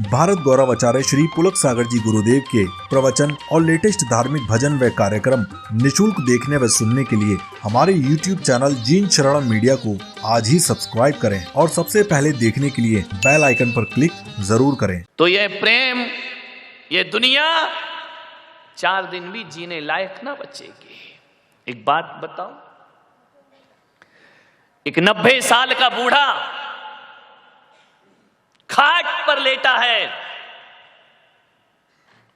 भारत गौरव आचार्य श्री पुलक सागर जी गुरुदेव के प्रवचन और लेटेस्ट धार्मिक भजन व कार्यक्रम निशुल्क देखने व सुनने के लिए हमारे YouTube चैनल जीन शरणम मीडिया को आज ही सब्सक्राइब करें और सबसे पहले देखने के लिए बेल आइकन पर क्लिक जरूर करें। तो ये प्रेम, ये दुनिया 4 दिन भी जीने लायक ना बचेगी। एक बात बताओ, एक 90 साल का बूढ़ा खाट पर लेटा है,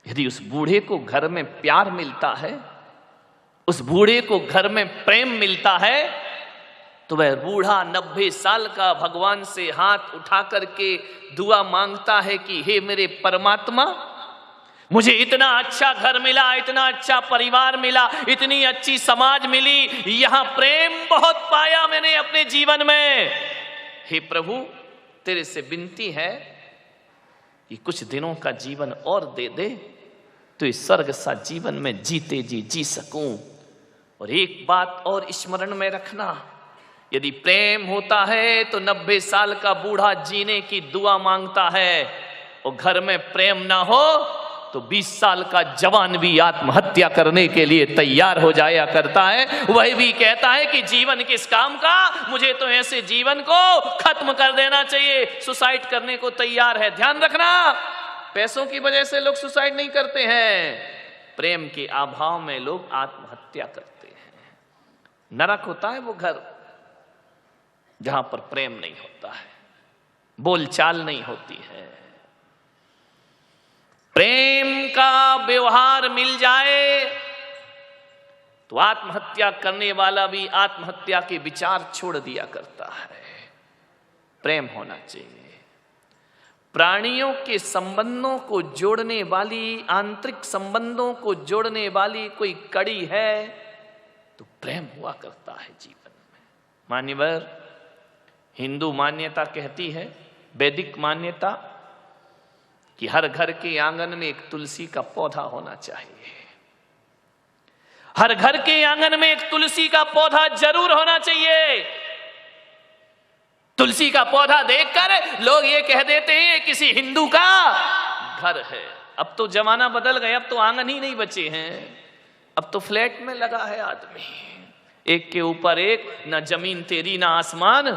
यदि उस बूढ़े को घर में प्यार मिलता है, उस बूढ़े को घर में प्रेम मिलता है, तो वह बूढ़ा 90 साल का भगवान से हाथ उठा करके दुआ मांगता है कि हे मेरे परमात्मा, मुझे इतना अच्छा घर मिला, इतना अच्छा परिवार मिला, इतनी अच्छी समाज मिली, यहां प्रेम बहुत पाया मैंने अपने जीवन में। हे प्रभु, तेरे से विनती है कि कुछ दिनों का जीवन और दे दे, तो इस स्वर्ग सा जीवन में जीते जी सकूं। और एक बात और स्मरण में रखना, यदि प्रेम होता है तो 90 साल का बूढ़ा जीने की दुआ मांगता है, और घर में प्रेम ना हो तो 20 साल का जवान भी आत्महत्या करने के लिए तैयार हो जाया करता है। वह भी कहता है कि जीवन किस काम का, मुझे तो ऐसे जीवन को खत्म कर देना चाहिए, सुसाइड करने को तैयार है। ध्यान रखना, पैसों की वजह से लोग सुसाइड नहीं करते हैं, प्रेम के अभाव में लोग आत्महत्या करते हैं। नरक होता है वो घर जहां पर प्रेम नहीं होता है, बोलचाल नहीं होती है। प्रेम का व्यवहार मिल जाए तो आत्महत्या करने वाला भी आत्महत्या के विचार छोड़ दिया करता है। प्रेम होना चाहिए। प्राणियों के संबंधों को जोड़ने वाली, आंतरिक संबंधों को जोड़ने वाली कोई कड़ी है तो प्रेम हुआ करता है जीवन में। मान्यवर, हिंदू मान्यता कहती है, वैदिक मान्यता, कि हर घर के आंगन में एक तुलसी का पौधा होना चाहिए। हर घर के आंगन में एक तुलसी का पौधा जरूर होना चाहिए। तुलसी का पौधा देखकर लोग ये कह देते हैं ये किसी हिंदू का घर है। अब तो जमाना बदल गया, अब तो आंगन ही नहीं बचे हैं, अब तो फ्लैट में लगा है आदमी, एक के ऊपर एक, ना जमीन तेरी ना आसमान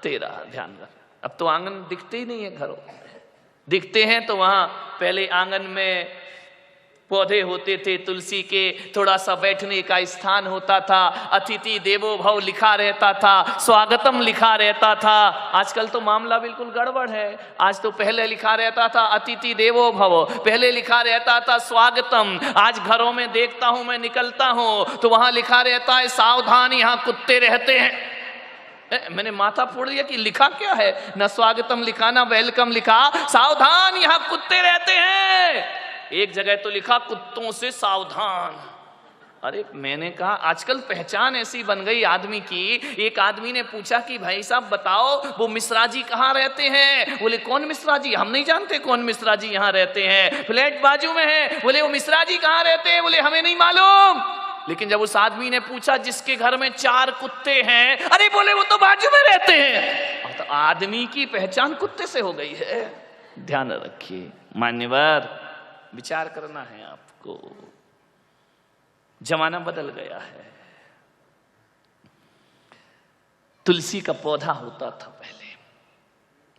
तेरा। ध्यान रख, अब तो आंगन दिखते ही नहीं है घरों में। दिखते हैं तो वहां पहले आंगन में पौधे होते थे तुलसी के, थोड़ा सा बैठने का स्थान होता था, अतिथि देवो भव लिखा रहता था, स्वागतम लिखा रहता था। आजकल तो मामला बिल्कुल गड़बड़ है। आज तो पहले लिखा रहता था अतिथि देवो भव, पहले लिखा रहता था स्वागतम। आज घरों में देखता हूं, मैं निकलता हूं तो वहां लिखा रहता है सावधान, यहां कुत्ते रहते हैं। मैंने माथा फोड़ दिया कि लिखा क्या है, ना स्वागतम लिखा, ना वेलकम लिखा, सावधान यहां कुत्ते रहते हैं। एक जगह तो लिखा कुत्तों से सावधान। अरे मैंने कहा आजकल पहचान ऐसी बन गई आदमी की। एक आदमी ने पूछा कि भाई साहब बताओ वो मिश्रा जी कहाँ रहते हैं? बोले कौन मिश्रा जी? हम नहीं जानते कौन मिश्रा जी यहाँ रहते हैं, फ्लैट बाजू में है। बोले वो मिश्रा जी कहाँ रहते हैं? बोले हमें नहीं मालूम। लेकिन जब उस आदमी ने पूछा जिसके घर में 4 कुत्ते हैं, अरे बोले वो तो बाजू में रहते हैं। तो आदमी की पहचान कुत्ते से हो गई है। ध्यान रखिए मान्यवर, विचार करना है आपको, जमाना बदल गया है। तुलसी का पौधा होता था पहले।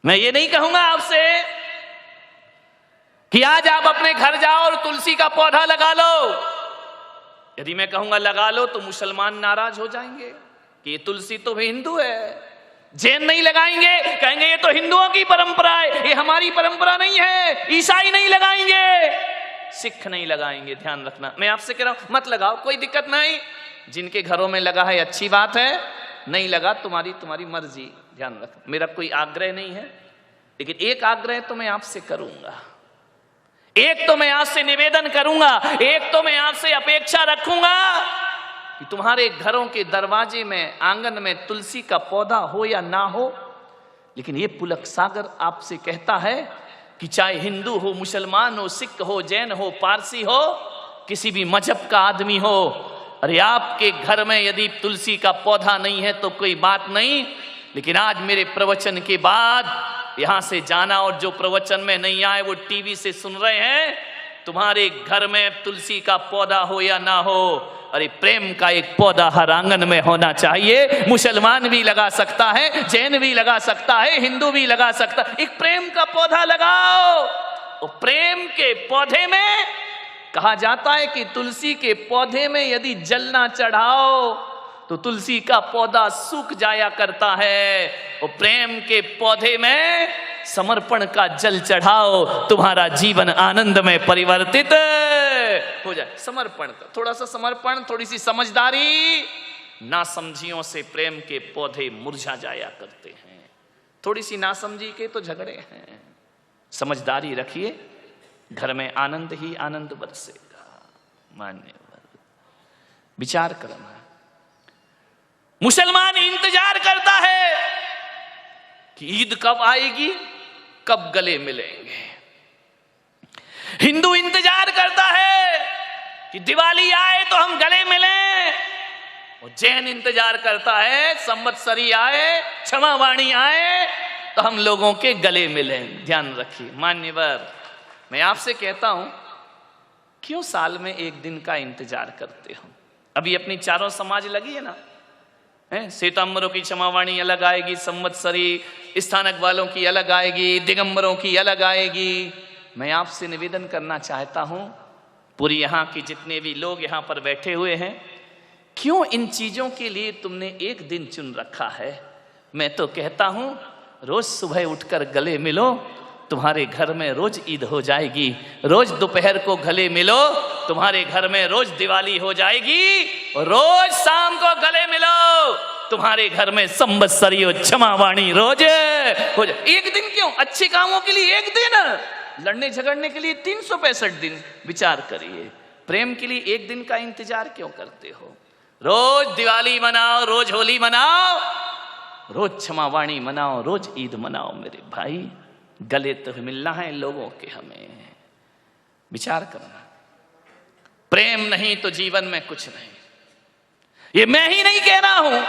मैं ये नहीं कहूंगा आपसे कि आज आप अपने घर जाओ और तुलसी का पौधा लगा लो। यदि मैं कहूंगा लगा लो तो मुसलमान नाराज हो जाएंगे कि ये तुलसी तो हिंदू है। जैन नहीं लगाएंगे, कहेंगे ये तो हिंदुओं की परंपरा है, ये हमारी परंपरा नहीं है। ईसाई नहीं लगाएंगे, सिख नहीं लगाएंगे। ध्यान रखना, मैं आपसे कह रहा हूं मत लगाओ, कोई दिक्कत नहीं। जिनके घरों में लगा है अच्छी बात है, नहीं लगा तुम्हारी मर्जी। ध्यान रखना, मेरा कोई आग्रह नहीं है, लेकिन एक आग्रह तो मैं आपसे करूंगा, एक तो मैं आपसे निवेदन करूंगा, एक तो मैं आपसे अपेक्षा रखूंगा कि तुम्हारे घरों के दरवाजे में, आंगन में तुलसी का पौधा हो या ना हो, लेकिन ये पुलक सागर आपसे कहता है कि चाहे हिंदू हो, मुसलमान हो, सिख हो, जैन हो, पारसी हो, किसी भी मजहब का आदमी हो, अरे आपके घर में यदि तुलसी का पौधा नहीं है तो कोई बात नहीं, लेकिन आज मेरे प्रवचन के बाद यहां से जाना, और जो प्रवचन में नहीं आए वो टीवी से सुन रहे हैं, तुम्हारे घर में तुलसी का पौधा हो या ना हो, अरे प्रेम का एक पौधा हर आंगन में होना चाहिए। मुसलमान भी लगा सकता है, जैन भी लगा सकता है, हिंदू भी लगा सकता है, एक प्रेम का पौधा लगाओ। और प्रेम के पौधे में कहा जाता है कि तुलसी के पौधे में यदि जल ना चढ़ाओ तो तुलसी का पौधा सूख जाया करता है। और प्रेम के पौधे में समर्पण का जल चढ़ाओ, तुम्हारा जीवन आनंद में परिवर्तित हो जाए। समर्पण का थोड़ा सा समर्पण, थोड़ी सी समझदारी, नासमझियों से प्रेम के पौधे मुरझा जाया करते हैं। थोड़ी सी नासमझी के तो झगड़े हैं। समझदारी रखिए, घर में आनंद ही आनंद बरसेगा। मान्यवर विचार करना, मुसलमान इंतजार करता है कि ईद कब आएगी, कब गले मिलेंगे। हिंदू इंतजार करता है कि दिवाली आए तो हम गले मिलें, और जैन इंतजार करता है संवत्सरी आए, क्षमावाणी आए तो हम लोगों के गले मिलें। ध्यान रखिए मान्यवर, मैं आपसे कहता हूं, क्यों साल में एक दिन का इंतजार करते हो? अभी अपनी चारों समाज लगी है ना, श्वेतांबरों की क्षमावाणी अलग आएगी, संवत्सरी स्थानक वालों की अलग आएगी, दिगंबरों की अलग आएगी। मैं आपसे निवेदन करना चाहता हूं, पूरी यहाँ की जितने भी लोग यहाँ पर बैठे हुए हैं, क्यों इन चीजों के लिए तुमने एक दिन चुन रखा है? मैं तो कहता हूं रोज सुबह उठकर गले मिलो, तुम्हारे घर में रोज ईद हो जाएगी। रोज दोपहर को गले मिलो, तुम्हारे घर में रोज दिवाली हो जाएगी। रोज शाम को गले मिलो, तुम्हारे घर में संवत्सरी और क्षमावाणी रोज हो जाए। एक दिन क्यों? अच्छे कामों के लिए एक दिन, लड़ने झगड़ने के लिए 365 दिन। विचार करिए, प्रेम के लिए एक दिन का इंतजार क्यों करते हो? रोज दिवाली मनाओ, रोज होली मनाओ, रोज क्षमावाणी मनाओ, रोज ईद मनाओ। मेरे भाई, गले तो मिलना है लोगों के, हमें विचार करना। प्रेम नहीं तो जीवन में कुछ नहीं। ये मैं ही नहीं कह रहा हूं,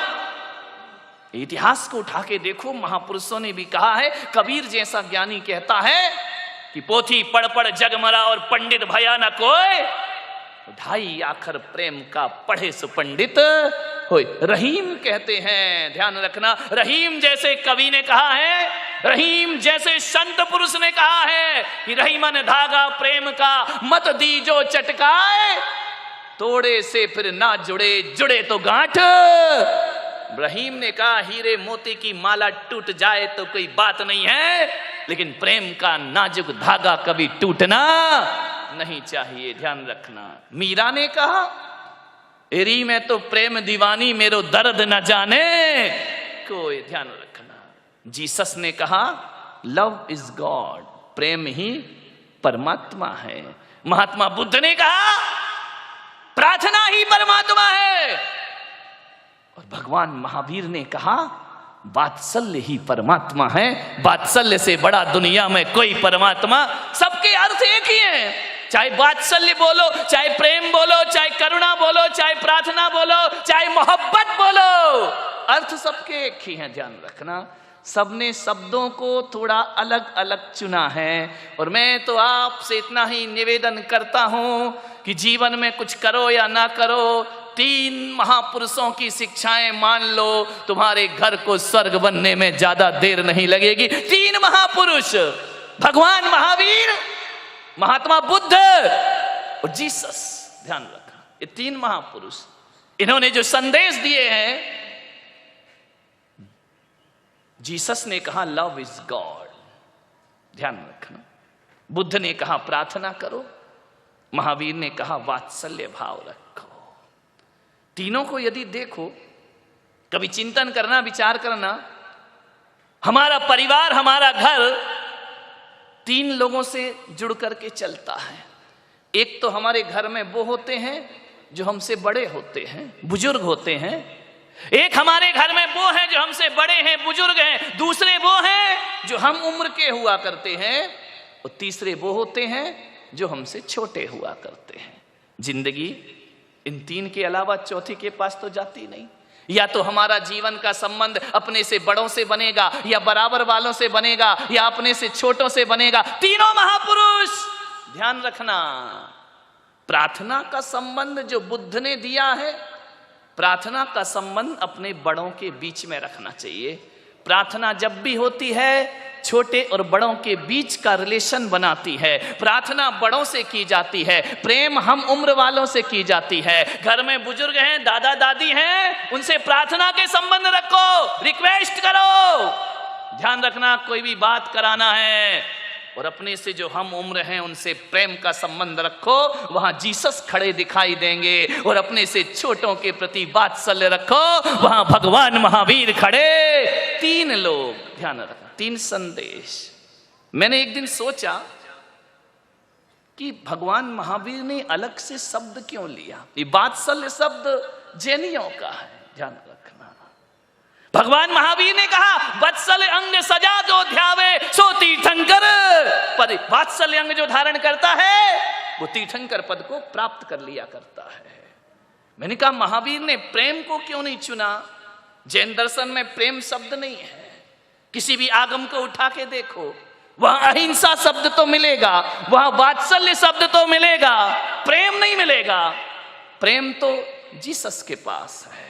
इतिहास को उठा के देखो, महापुरुषों ने भी कहा है। कबीर जैसा ज्ञानी कहता है कि पोथी पढ़ पढ़ जग मरा और पंडित भया न कोई, ढाई आखर प्रेम का पढ़े सु पंडित होय। रहीम कहते हैं, ध्यान रखना, रहीम जैसे कवि ने कहा है, रहीम जैसे संत पुरुष ने कहा है कि रहीमन धागा प्रेम का मत दीजो चटकाए, तोड़े से फिर ना जुड़े, जुड़े तो गांठ। रहीम ने कहा हीरे मोती की माला टूट जाए तो कोई बात नहीं है, लेकिन प्रेम का नाजुक धागा कभी टूटना नहीं चाहिए। ध्यान रखना। मीरा ने कहा एरी में तो प्रेम दीवानी मेरो दर्द न जाने कोई। ध्यान रखना। जीसस ने कहा लव इज गॉड, प्रेम ही परमात्मा है। महात्मा बुद्ध ने कहा प्रार्थना ही परमात्मा है, और भगवान महावीर ने कहा वात्सल्य ही परमात्मा है। वात्सल्य से बड़ा दुनिया में कोई परमात्मा, सबके अर्थ एक ही है। चाहे वात्सल्य बोलो, चाहे प्रेम बोलो, चाहे करुणा बोलो, चाहे प्रार्थना बोलो, चाहे मोहब्बत बोलो, अर्थ सबके एक ही हैं। ध्यान रखना। सबने शब्दों को थोड़ा अलग अलग चुना है, और मैं तो आपसे इतना ही निवेदन करता हूं कि जीवन में कुछ करो या ना करो, 3 महापुरुषों की शिक्षाएं मान लो, तुम्हारे घर को स्वर्ग बनने में ज्यादा देर नहीं लगेगी। 3 महापुरुष, भगवान महावीर, महात्मा बुद्ध और जीसस। ध्यान रखना, ये 3 महापुरुष, इन्होंने जो संदेश दिए हैं, जीसस ने कहा लव इज गॉड, ध्यान रखना। बुद्ध ने कहा प्रार्थना करो, महावीर ने कहा वात्सल्य भाव रखो। तीनों को यदि देखो, कभी चिंतन करना, विचार करना, हमारा परिवार, हमारा घर 3 लोगों से जुड़ करके चलता है। एक तो हमारे घर में वो होते हैं जो हमसे बड़े होते हैं, बुजुर्ग होते हैं। एक हमारे घर में वो हैं जो हमसे बड़े हैं, बुजुर्ग हैं। दूसरे वो हैं जो हम उम्र के हुआ करते हैं, और तीसरे वो होते हैं जो हमसे छोटे हुआ करते हैं। जिंदगी इन 3 के अलावा चौथे के पास तो जाती नहीं। या तो हमारा जीवन का संबंध अपने से बड़ों से बनेगा, या बराबर वालों से बनेगा, या अपने से छोटों से बनेगा। तीनों महापुरुष ध्यान रखना, प्रार्थना का संबंध जो बुद्ध ने दिया है, प्रार्थना का संबंध अपने बड़ों के बीच में रखना चाहिए। प्रार्थना जब भी होती है छोटे और बड़ों के बीच का रिलेशन बनाती है। प्रार्थना बड़ों से की जाती है, प्रेम हम उम्र वालों से की जाती है। घर में बुजुर्ग हैं, दादा दादी हैं, उनसे प्रार्थना के संबंध रखो, रिक्वेस्ट करो। ध्यान रखना, कोई भी बात कराना है और अपने से जो हम उम्र हैं उनसे प्रेम का संबंध रखो, वहां जीसस खड़े दिखाई देंगे। और अपने से छोटों के प्रति वात्सल्य रखो, वहां भगवान महावीर खड़े। तीन लोग, ध्यान रखना, तीन संदेश। मैंने एक दिन सोचा कि भगवान महावीर ने अलग से शब्द क्यों लिया। ये वात्सल्य शब्द जैनियों का है, ध्यान रखना। भगवान महावीर ने कहा वत्सल्य अंग सजा जो ध्यावे सो तीर्थंकर पद। वात्सल्य अंग जो धारण करता है वो तीर्थंकर पद को प्राप्त कर लिया करता है। मैंने कहा महावीर ने प्रेम को क्यों नहीं चुना। जैन दर्शन में प्रेम शब्द नहीं है। किसी भी आगम को उठा के देखो, वहां अहिंसा शब्द तो मिलेगा, वहां वात्सल्य शब्द तो मिलेगा, प्रेम नहीं मिलेगा। प्रेम तो जीसस के पास है।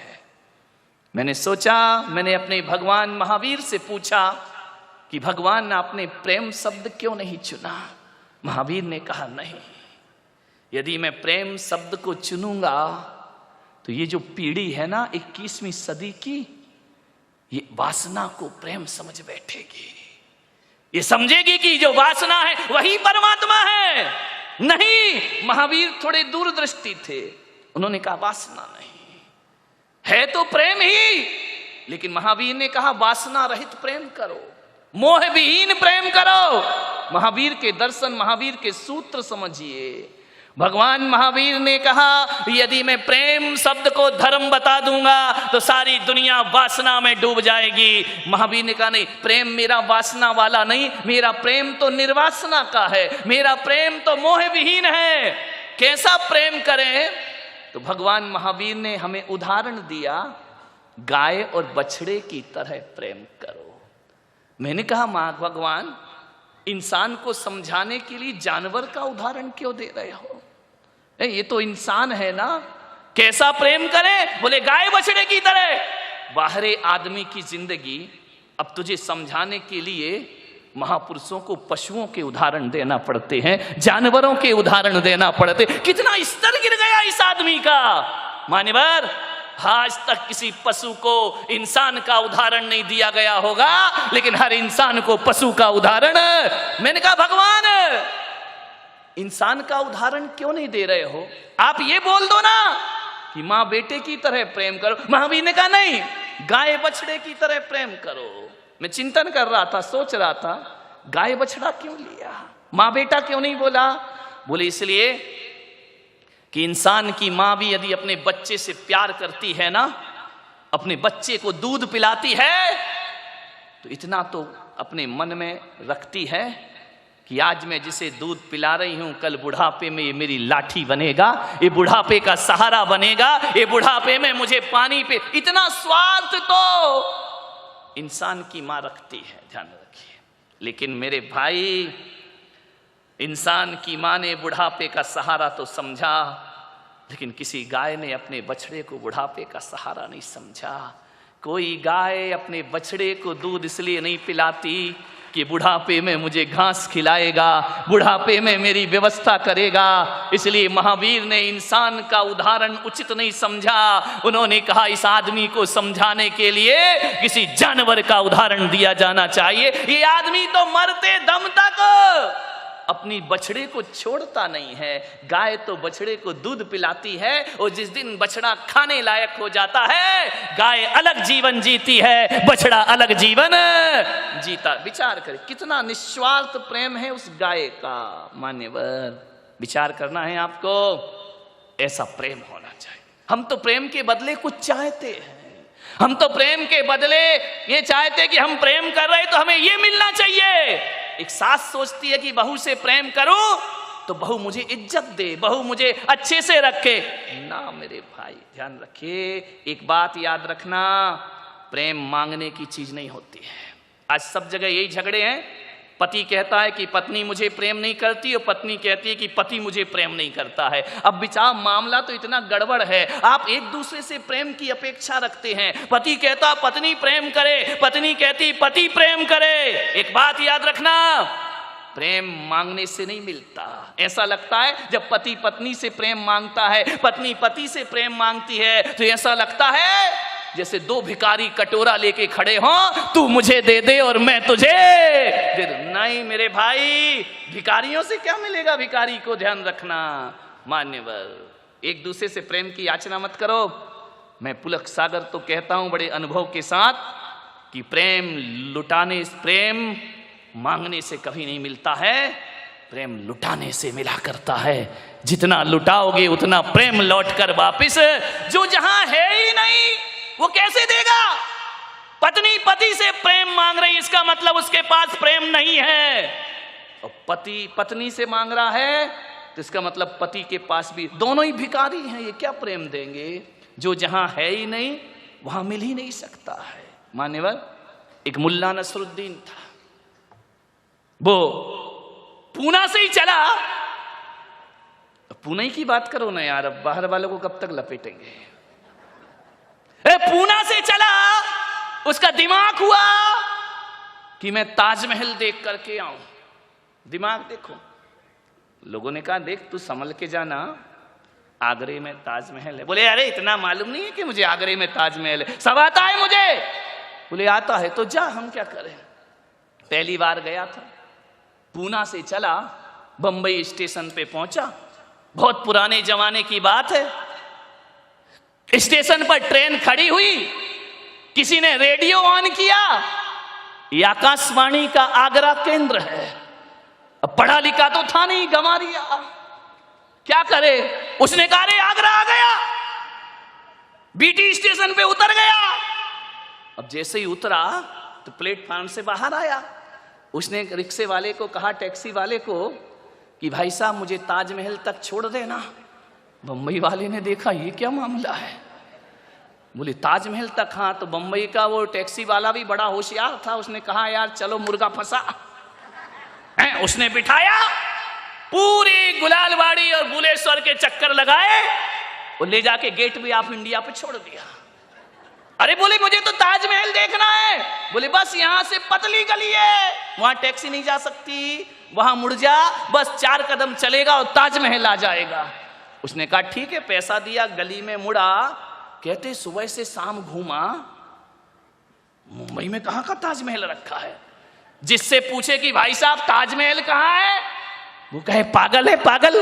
मैंने सोचा, मैंने अपने भगवान महावीर से पूछा कि भगवान आपने प्रेम शब्द क्यों नहीं चुना। महावीर ने कहा नहीं, यदि मैं प्रेम शब्द को चुनूंगा तो ये जो पीढ़ी है ना 21वीं सदी की, ये वासना को प्रेम समझ बैठेगी। ये समझेगी कि जो वासना है वही परमात्मा है। नहीं, महावीर थोड़े दूरदृष्टि थे। उन्होंने कहा वासना नहीं है तो प्रेम ही। लेकिन महावीर ने कहा वासना रहित प्रेम करो, मोह विहीन प्रेम करो। महावीर के दर्शन, महावीर के सूत्र समझिए। भगवान महावीर ने कहा यदि मैं प्रेम शब्द को धर्म बता दूंगा तो सारी दुनिया वासना में डूब जाएगी। महावीर ने कहा नहीं, प्रेम मेरा वासना वाला नहीं, मेरा प्रेम तो निर्वासना का है, मेरा प्रेम तो मोह विहीन है। कैसा प्रेम करें? तो भगवान महावीर ने हमें उदाहरण दिया, गाय और बछड़े की तरह प्रेम करो। मैंने कहा मां भगवान, इंसान को समझाने के लिए जानवर का उदाहरण क्यों दे रहे हो? ये तो इंसान है ना, कैसा प्रेम करें? बोले गाय बछड़े की तरह। बाहरी आदमी की जिंदगी, अब तुझे समझाने के लिए महापुरुषों को पशुओं के उदाहरण देना पड़ते हैं, जानवरों के उदाहरण देना पड़ते। कितना स्तर गिर गया इस आदमी का। मान्यवर, आज तक किसी पशु को इंसान का उदाहरण नहीं दिया गया होगा, लेकिन हर इंसान को पशु का उदाहरण। मैंने कहा भगवान, इंसान का उदाहरण क्यों नहीं दे रहे हो? आप ये बोल दो ना कि मां बेटे की तरह प्रेम करो। महावीर ने कहा नहीं, गाय बछड़े की तरह प्रेम करो। मैं चिंतन कर रहा था, सोच रहा था गाय बछड़ा क्यों लिया, मां बेटा क्यों नहीं बोला? बोले इसलिए कि इंसान की मां भी यदि अपने बच्चे से प्यार करती है ना, अपने बच्चे को दूध पिलाती है, तो इतना तो अपने मन में रखती है कि आज मैं जिसे दूध पिला रही हूं, कल बुढ़ापे में ये मेरी लाठी बनेगा, ये बुढ़ापे का सहारा बनेगा, ये बुढ़ापे में मुझे पानी पे। इतना स्वार्थ तो इंसान की मां रखती है, ध्यान रखिए। लेकिन मेरे भाई, इंसान की मां ने बुढ़ापे का सहारा तो समझा, लेकिन किसी गाय ने अपने बछड़े को बुढ़ापे का सहारा नहीं समझा। कोई गाय अपने बछड़े को दूध इसलिए नहीं पिलाती कि बुढ़ापे में मुझे घास खिलाएगा, बुढ़ापे में मेरी व्यवस्था करेगा। इसलिए महावीर ने इंसान का उदाहरण उचित नहीं समझा। उन्होंने कहा इस आदमी को समझाने के लिए किसी जानवर का उदाहरण दिया जाना चाहिए। ये आदमी तो मरते दम तक अपनी बछड़े को छोड़ता नहीं है। गाय तो बछड़े को दूध पिलाती है, और जिस दिन बछड़ा खाने लायक हो जाता है, गाय अलग जीवन जीती है, बछड़ा अलग जीवन जीता। विचार करें कितना निस्वार्थ प्रेम है उस गाय का। मान्यवर, विचार करना है आपको, ऐसा प्रेम होना चाहिए। हम तो प्रेम के बदले कुछ चाहते हैं, हम तो प्रेम के बदले ये चाहते कि हम प्रेम कर रहे तो हमें ये मिलना चाहिए। एक सास सोचती है कि बहू से प्रेम करूं तो बहू मुझे इज्जत दे, बहू मुझे अच्छे से रखे। ना मेरे भाई, ध्यान रखिए, एक बात याद रखना, प्रेम मांगने की चीज नहीं होती है। आज सब जगह यही झगड़े हैं। पति कहता है कि पत्नी मुझे प्रेम नहीं करती और पत्नी कहती है कि पति मुझे प्रेम नहीं करता है। अब विचार मामला तो इतना गड़बड़ है, आप एक दूसरे से प्रेम की अपेक्षा रखते हैं। पति कहता पत्नी प्रेम करे, पत्नी कहती पति प्रेम करे। एक बात याद रखना, प्रेम मांगने से नहीं मिलता। ऐसा लगता है जब पति पत्नी से प्रेम मांगता है, पत्नी पति से प्रेम मांगती है, तो ऐसा लगता है जैसे दो भिखारी कटोरा लेके खड़े हों, तू मुझे दे दे और मैं तुझे दे दूं। नहीं मेरे भाई, भिखारियों से क्या मिलेगा भिखारी को, ध्यान रखना। मान्यवर, एक दूसरे से प्रेम की याचना मत करो। मैं पुलक सागर तो कहता हूं बड़े अनुभव के साथ कि प्रेम लुटाने, प्रेम मांगने से कभी नहीं मिलता है, प्रेम लुटाने से मिला करता है। जितना लुटाओगे उतना प्रेम लौट कर वापिस, जो जहां है ही नहीं वो कैसे देगा। पत्नी पति से प्रेम मांग रही, इसका मतलब उसके पास प्रेम नहीं है। और पति पत्नी से मांग रहा है तो इसका मतलब पति के पास भी, दोनों ही भिखारी हैं, ये क्या प्रेम देंगे। जो जहां है ही नहीं वहां मिल ही नहीं सकता है। मान्यवर, एक मुल्ला नसरुद्दीन था, वो पूना से ही चला। पुणे की बात करो ना यार, अब बाहर वालों को कब तक लपेटेंगे। पूना से चला, उसका दिमाग हुआ कि मैं ताजमहल देख करके आऊं। दिमाग देखो, लोगों ने कहा देख तू संभल के जाना, आगरे में ताजमहल है। बोले अरे इतना मालूम नहीं है कि मुझे आगरे में ताजमहल है, सब आता है मुझे। बोले आता है तो जा, हम क्या करें। पहली बार गया था, पूना से चला, बंबई स्टेशन पे पहुंचा। बहुत पुराने जमाने की बात है, स्टेशन पर ट्रेन खड़ी हुई, किसी ने रेडियो ऑन किया, ये आकाशवाणी का आगरा केंद्र है। अब पढ़ा लिखा तो था नहीं, गंवारिया, क्या करे। उसने कहा अरे आगरा आ गया, बीटी स्टेशन पे उतर गया। अब जैसे ही उतरा तो प्लेटफार्म से बाहर आया, उसने रिक्शे वाले को कहा, टैक्सी वाले को, कि भाई साहब मुझे ताजमहल तक छोड़ देना। बंबई वाले ने देखा ये क्या मामला है, बोले ताजमहल तक। हाँ, तो बंबई का वो टैक्सी वाला भी बड़ा होशियार था, उसने कहा यार चलो मुर्गा फंसा है। उसने बिठाया, पूरी गुलालवाड़ी और बुलेश्वर के चक्कर लगाए और ले जाके गेट भी ऑफ इंडिया पे छोड़ दिया। अरे बोले मुझे तो ताजमहल देखना है। बोले बस यहां से पतली गली है, वहां टैक्सी नहीं जा सकती, वहां मुड़ जा, बस 4 कदम चलेगा और ताजमहल आ जाएगा। उसने कहा ठीक है, पैसा दिया, गली में मुड़ा। कहते सुबह से शाम घूमा, मुंबई में कहां का ताजमहल रखा है। जिससे पूछे कि भाई साहब ताजमहल कहां है, वो कहे पागल है पागल।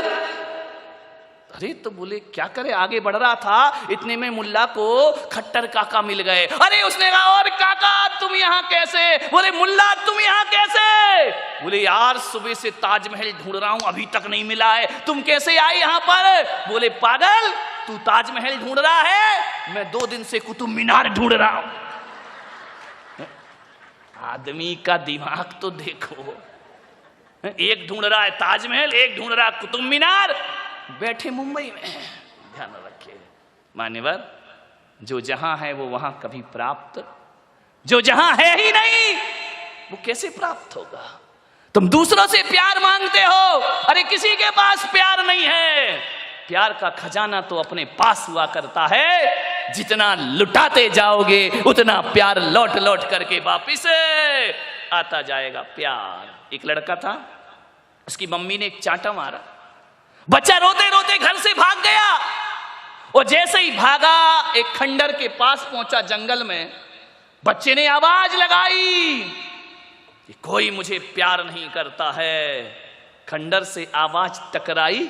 अरे तो बोले क्या करे, आगे बढ़ रहा था, इतने में मुल्ला को खट्टर काका मिल गए। अरे उसने कहा और काका तुम यहाँ कैसे। बोले मुल्ला तुम यहाँ कैसे। बोले यार सुबह से ताजमहल ढूंढ रहा हूं, अभी तक नहीं मिला है, तुम कैसे आए यहाँ पर। बोले पागल, तू ताजमहल ढूंढ रहा है, मैं 2 दिन से कुतुब मीनार ढूंढ रहा हूं। आदमी का दिमाग तो देखो, एक ढूंढ रहा है ताजमहल, एक ढूंढ रहा है कुतुब मीनार, बैठे मुंबई में। ध्यान रखिए मान्यवर, जो जहां है वो वहां कभी प्राप्त, जो जहां है ही नहीं वो कैसे प्राप्त होगा। तुम दूसरों से प्यार मांगते हो, अरे किसी के पास प्यार नहीं है। प्यार का खजाना तो अपने पास हुआ करता है, जितना लुटाते जाओगे उतना प्यार लौट लौट करके वापिस आता जाएगा। प्यार। एक लड़का था, उसकी मम्मी ने एक चांटा मारा, बच्चा रोते रोते घर से भाग गया। और जैसे ही भागा एक खंडर के पास पहुंचा जंगल में, बच्चे ने आवाज लगाई कि कोई मुझे प्यार नहीं करता है। खंडर से आवाज टकराई,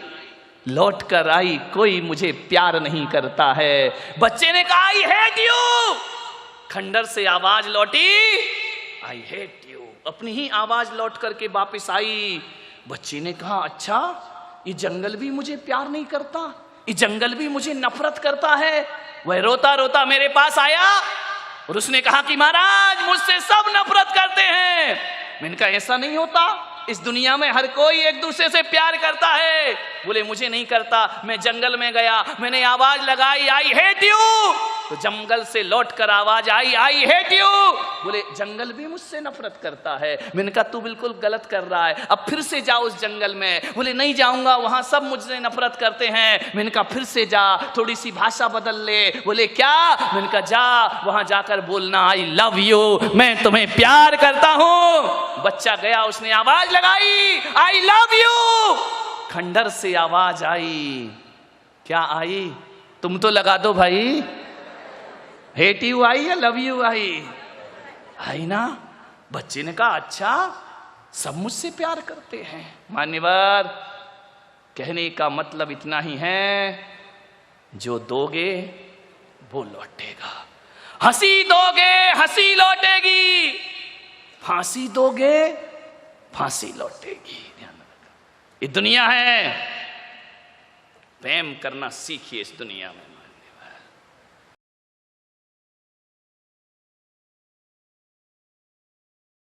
लौट कर आई, कोई मुझे प्यार नहीं करता है। बच्चे ने कहा आई हेट यू। खंडर से आवाज लौटी, आई हेट यू। अपनी ही आवाज लौट करके वापस आई। बच्चे ने कहा अच्छा, ये जंगल भी मुझे प्यार नहीं करता, ये जंगल भी मुझे नफरत करता है। वह रोता रोता मेरे पास आया और उसने कहा कि महाराज मुझसे सब नफरत करते हैं। मैंने कहा ऐसा नहीं होता, इस दुनिया में हर कोई एक दूसरे से प्यार करता है। बोले मुझे नहीं करता। मैं जंगल में गया, मैंने आवाज लगाई आई हेट यू, तो जंगल से लौटकर आवाज आई आई हेट यू। बोले जंगल भी मुझसे नफरत करता है। मैंने कहा तू बिल्कुल गलत कर रहा है, अब फिर से जा उस जंगल में। बोले नहीं जाऊंगा, वहां सब मुझसे नफरत करते हैं। मैंने कहा फिर से जा, थोड़ी सी भाषा बदल ले। बोले क्या? मैंने कहा जा वहां जाकर बोलना आई लव यू, मैं तुम्हें प्यार करता हूं। बच्चा गया, उसने आवाज लगाई आई लव यू। खंडर से आवाज आई, क्या आई? तुम तो लगा दो भाई। हेट यू आई या लव यू आई? आई ना। बच्चे ने कहा अच्छा, सब मुझसे प्यार करते हैं। मान्यवर, कहने का मतलब इतना ही है, जो दोगे वो लौटेगा। हंसी दोगे हंसी लौटेगी, फांसी दोगे फांसी लौटेगी। ध्यान रखना, ये दुनिया है, प्रेम करना सीखिए इस दुनिया में।